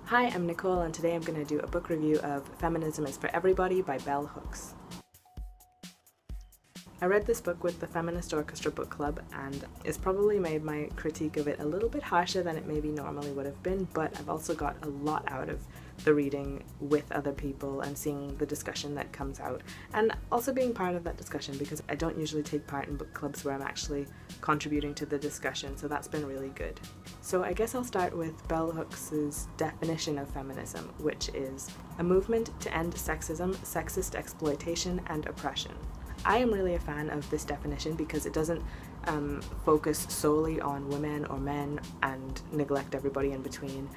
Hi, I'm Nicole, and today I'm going to do a book review of Feminism Is for Everybody by Bell Hooks. I read this book with the Feminist Orchestra Book Club, and it's probably made my critique of it a little bit harsher than it maybe normally would have been, but I've also got a lot out of the reading with other people and seeing the discussion that comes out, and also being part of that discussion because I don't usually take part in book clubs where I'm actually contributing to the discussion, so that's been really good. So I guess I'll start with Bell Hooks' definition of feminism, which is a movement to end sexism, sexist exploitation, and oppression. I am really a fan of this definition because it doesn't focus solely on women or men and neglect everybody in between,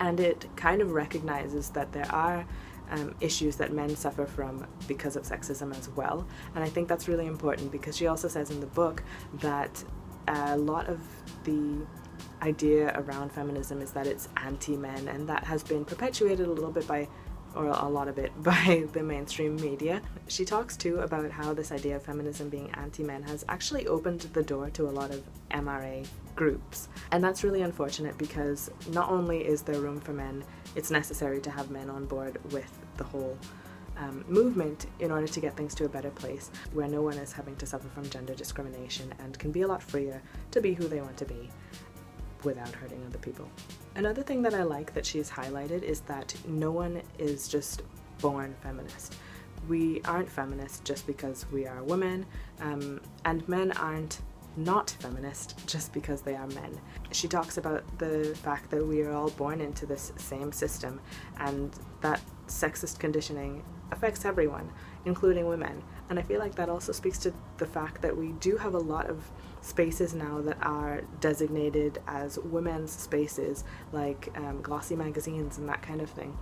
and it kind of recognizes that there are issues that men suffer from because of sexism as well, and I think that's really important because she also says in the book that a lot of the idea around feminism is that it's anti-men, and that has been perpetuated a little bit or a lot of it by the mainstream media. She talks too about how this idea of feminism being anti-men has actually opened the door to a lot of MRA groups, and that's really unfortunate because not only is there room for men, it's necessary to have men on board with the whole movement in order to get things to a better place where no one is having to suffer from gender discrimination and can be a lot freer to be who they want to be without hurting other people. Another thing that I like that she's highlighted is that no one is just born feminist. We aren't feminist just because we are women, and men aren't not feminist just because they are men. She talks about the fact that we are all born into this same system and that sexist conditioning affects everyone, including women. And I feel like that also speaks to the fact that we do have a lot of spaces now that are designated as women's spaces, like glossy magazines and that kind of thing.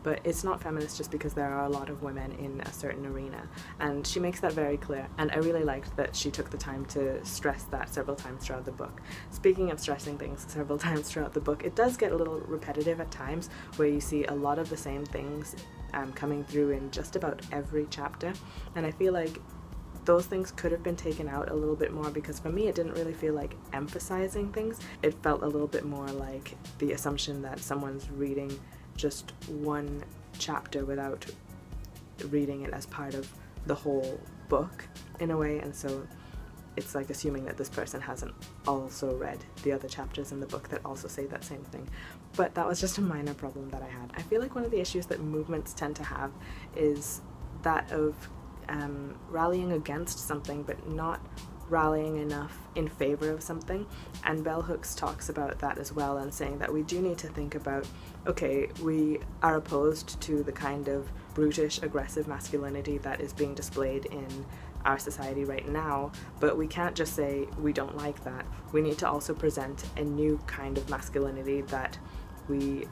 But it's not feminist just because there are a lot of women in a certain arena, and she makes that very clear, and I really liked that she took the time to stress that several times throughout the book. Speaking of stressing things several times throughout the book, it does get a little repetitive at times where you see a lot of the same things coming through in just about every chapter, and I feel like those things could have been taken out a little bit more because for me it didn't really feel like emphasizing things. It felt a little bit more like the assumption that someone's reading just one chapter without reading it as part of the whole book in a way, and so it's like assuming that this person hasn't also read the other chapters in the book that also say that same thing. But that was just a minor problem that I had. I feel like one of the issues that movements tend to have is that of rallying against something but not rallying enough in favor of something, and Bell Hooks talks about that as well, and saying that we do need to think about, okay, we are opposed to the kind of brutish, aggressive masculinity that is being displayed in our society right now, but we can't just say we don't like that. We need to also present a new kind of masculinity that we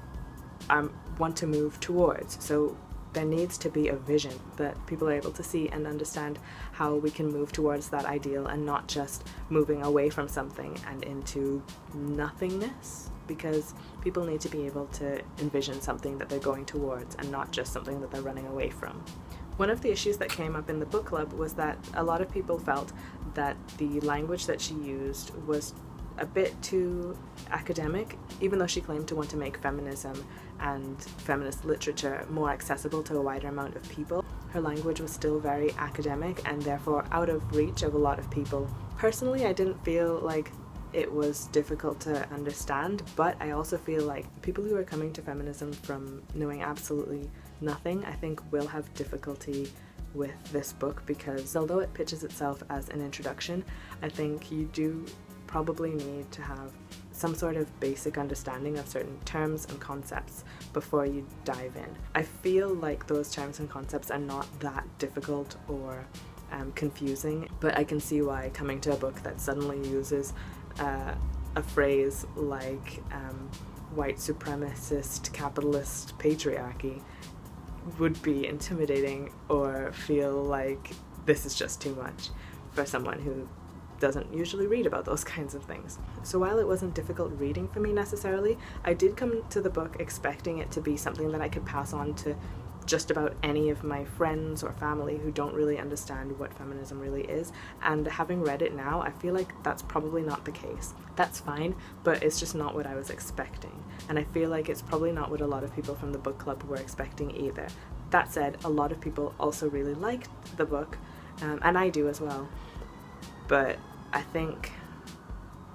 want to move towards. So there needs to be a vision that people are able to see and understand how we can move towards that ideal and not just moving away from something and into nothingness, because people need to be able to envision something that they're going towards and not just something that they're running away from. One of the issues that came up in the book club was that a lot of people felt that the language that she used was a bit too academic, even though she claimed to want to make feminism and feminist literature more accessible to a wider amount of people. Her language was still very academic and therefore out of reach of a lot of people. Personally, I didn't feel like it was difficult to understand, but I also feel like people who are coming to feminism from knowing absolutely nothing, I think will have difficulty with this book, because although it pitches itself as an introduction, I think you do probably need to have some sort of basic understanding of certain terms and concepts before you dive in. I feel like those terms and concepts are not that difficult or confusing, but I can see why coming to a book that suddenly uses a phrase like white supremacist capitalist patriarchy would be intimidating or feel like this is just too much for someone who doesn't usually read about those kinds of things. So while it wasn't difficult reading for me necessarily, I did come to the book expecting it to be something that I could pass on to just about any of my friends or family who don't really understand what feminism really is, and having read it now, I feel like that's probably not the case. That's fine, but it's just not what I was expecting, and I feel like it's probably not what a lot of people from the book club were expecting either. That said, a lot of people also really liked the book, and I do as well, but I think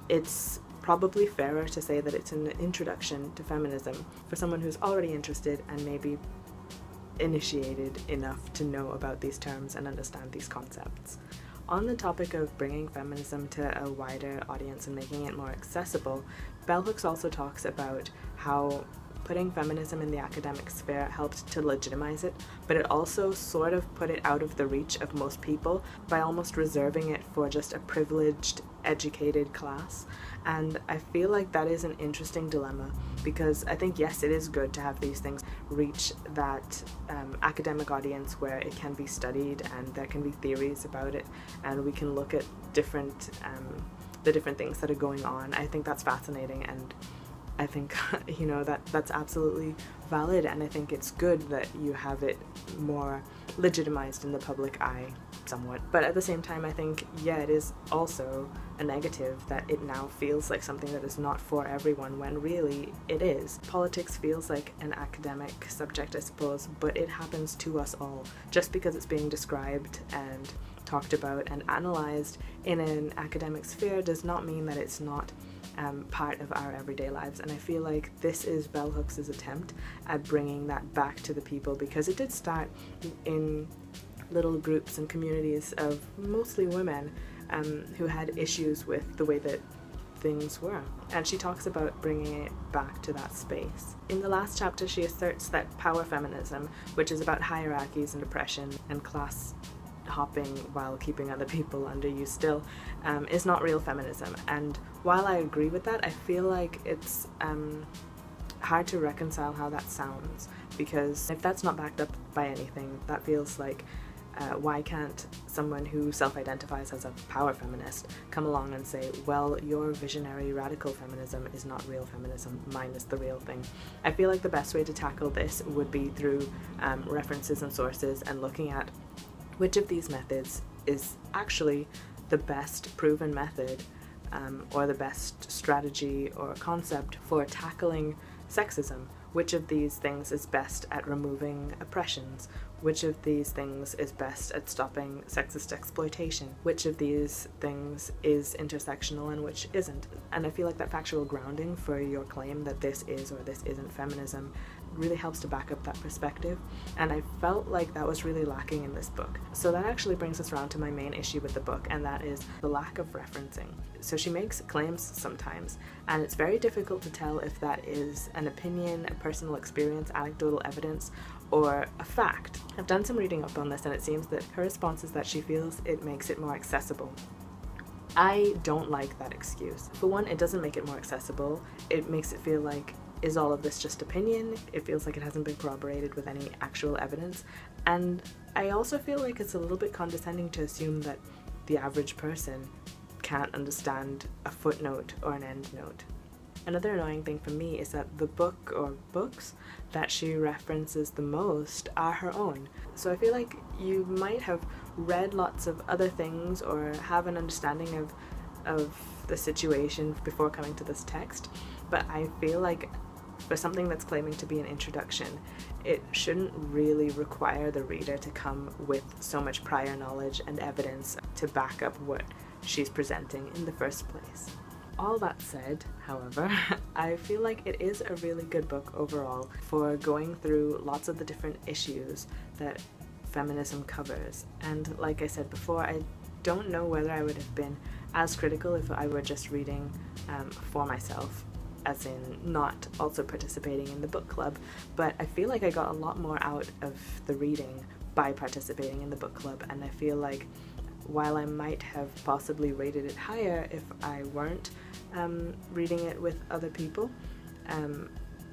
it's probably fairer to say that it's an introduction to feminism for someone who's already interested and maybe initiated enough to know about these terms and understand these concepts. On the topic of bringing feminism to a wider audience and making it more accessible, Bell Hooks also talks about how putting feminism in the academic sphere helped to legitimize it, but it also sort of put it out of the reach of most people by almost reserving it for just a privileged, educated class. And I feel like that is an interesting dilemma, because I think, yes, it is good to have these things reach that academic audience where it can be studied and there can be theories about it and we can look at different the different things that are going on. I think that's fascinating, and I think, that's absolutely valid, and I think it's good that you have it more legitimized in the public eye somewhat. But at the same time, I think, it is also a negative that it now feels like something that is not for everyone, when really it is. Politics feels like an academic subject, I suppose, but it happens to us all. Just because it's being described and talked about and analyzed in an academic sphere does not mean that it's not part of our everyday lives, and I feel like this is Bell Hooks' attempt at bringing that back to the people, because it did start in little groups and communities of mostly women who had issues with the way that things were, and she talks about bringing it back to that space. In the last chapter, she asserts that power feminism, which is about hierarchies and oppression and class hopping while keeping other people under you still, is not real feminism. And while I agree with that, I feel like it's hard to reconcile how that sounds, because if that's not backed up by anything, that feels like why can't someone who self-identifies as a power feminist come along and say, well, your visionary radical feminism is not real feminism, mine is the real thing. I feel like the best way to tackle this would be through references and sources, and looking at which of these methods is actually the best proven method or the best strategy or concept for tackling sexism. Which of these things is best at removing oppressions? Which of these things is best at stopping sexist exploitation? Which of these things is intersectional and which isn't? And I feel like that factual grounding for your claim that this is or this isn't feminism really helps to back up that perspective, and I felt like that was really lacking in this book. So that actually brings us around to my main issue with the book, and that is the lack of referencing. So she makes claims sometimes, and it's very difficult to tell if that is an opinion, a personal experience, anecdotal evidence, or a fact. I've done some reading up on this, and it seems that her response is that she feels it makes it more accessible. I don't like that excuse. For one, it doesn't make it more accessible. It makes it feel like, is all of this just opinion? It feels like it hasn't been corroborated with any actual evidence. And I also feel like it's a little bit condescending to assume that the average person can't understand a footnote or an endnote. Another annoying thing for me is that the book or books that she references the most are her own. So I feel like you might have read lots of other things or have an understanding of the situation before coming to this text, but I feel like for something that's claiming to be an introduction, it shouldn't really require the reader to come with so much prior knowledge and evidence to back up what she's presenting in the first place. All that said, however, I feel like it is a really good book overall for going through lots of the different issues that feminism covers. And like I said before, I don't know whether I would have been as critical if I were just reading for myself, as in not also participating in the book club, but I feel like I got a lot more out of the reading by participating in the book club, and I feel like while I might have possibly rated it higher if I weren't reading it with other people,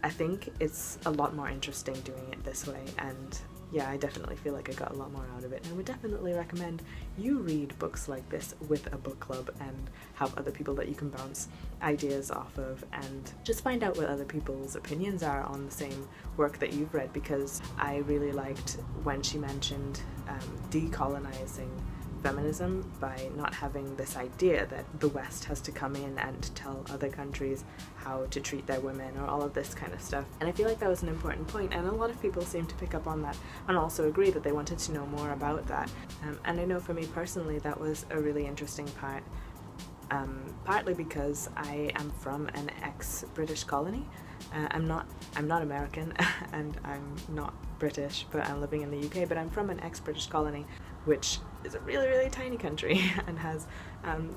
I think it's a lot more interesting doing it this way, and yeah, I definitely feel like I got a lot more out of it, and I would definitely recommend you read books like this with a book club and have other people that you can bounce ideas off of, and just find out what other people's opinions are on the same work that you've read, because I really liked when she mentioned decolonizing feminism by not having this idea that the West has to come in and tell other countries how to treat their women or all of this kind of stuff. And I feel like that was an important point, and a lot of people seem to pick up on that and also agree that they wanted to know more about that. And I know for me personally that was a really interesting part, partly because I am from an ex-British colony. I'm not American and I'm not British, but I'm living in the UK, but I'm from an ex-British colony, which is a really, really tiny country and has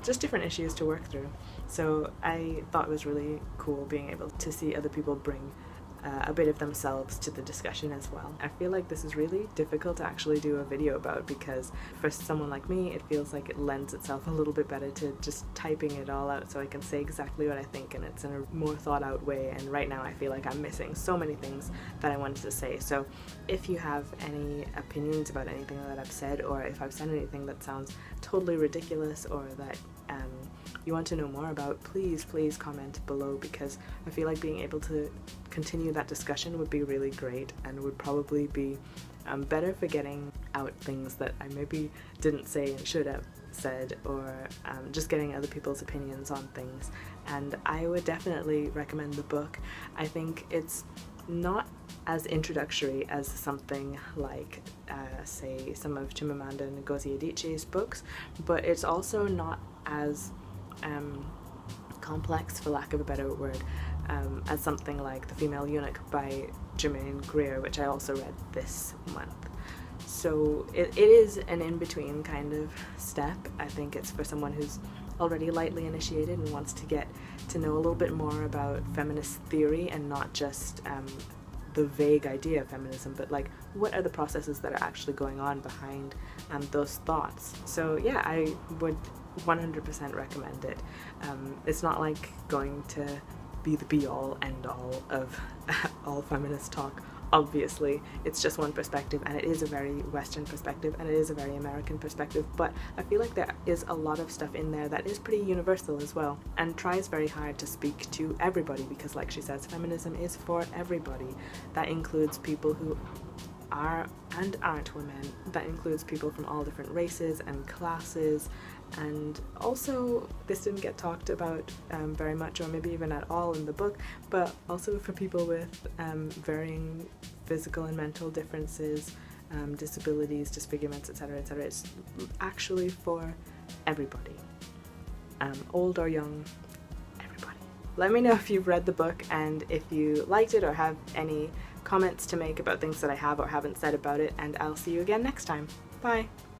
just different issues to work through. So I thought it was really cool being able to see other people bring a bit of themselves to the discussion as well. I feel like this is really difficult to actually do a video about, because for someone like me it feels like it lends itself a little bit better to just typing it all out so I can say exactly what I think, and it's in a more thought out way, and right now I feel like I'm missing so many things that I wanted to say. So if you have any opinions about anything that I've said, or if I've said anything that sounds totally ridiculous or that you want to know more about, please comment below, because I feel like being able to continue that discussion would be really great and would probably be better for getting out things that I maybe didn't say and should have said, or just getting other people's opinions on things. And I would definitely recommend the book. I think it's not as introductory as something like say some of Chimamanda Ngozi Adichie's books, but it's also not as complex, for lack of a better word, as something like The Female Eunuch by Germaine Greer, which I also read this month. So it is an in-between kind of step. I think it's for someone who's already lightly initiated and wants to get to know a little bit more about feminist theory, and not just the vague idea of feminism, but like what are the processes that are actually going on behind those thoughts. So yeah, I would 100% recommend it. It's not like going to be the be-all end-all of all feminist talk. Obviously, it's just one perspective, and it is a very Western perspective, and it is a very American perspective, but I feel like there is a lot of stuff in there that is pretty universal as well, and tries very hard to speak to everybody, because like she says, feminism is for everybody. That includes people who are and aren't women. That includes people from all different races and classes, and also this didn't get talked about very much, or maybe even at all in the book, but also for people with varying physical and mental differences, disabilities, disfigurements, etc., etc. It's actually for everybody, old or young, everybody. Let me know if you've read the book and if you liked it, or have any comments to make about things that I have or haven't said about it, and I'll see you again next time. Bye!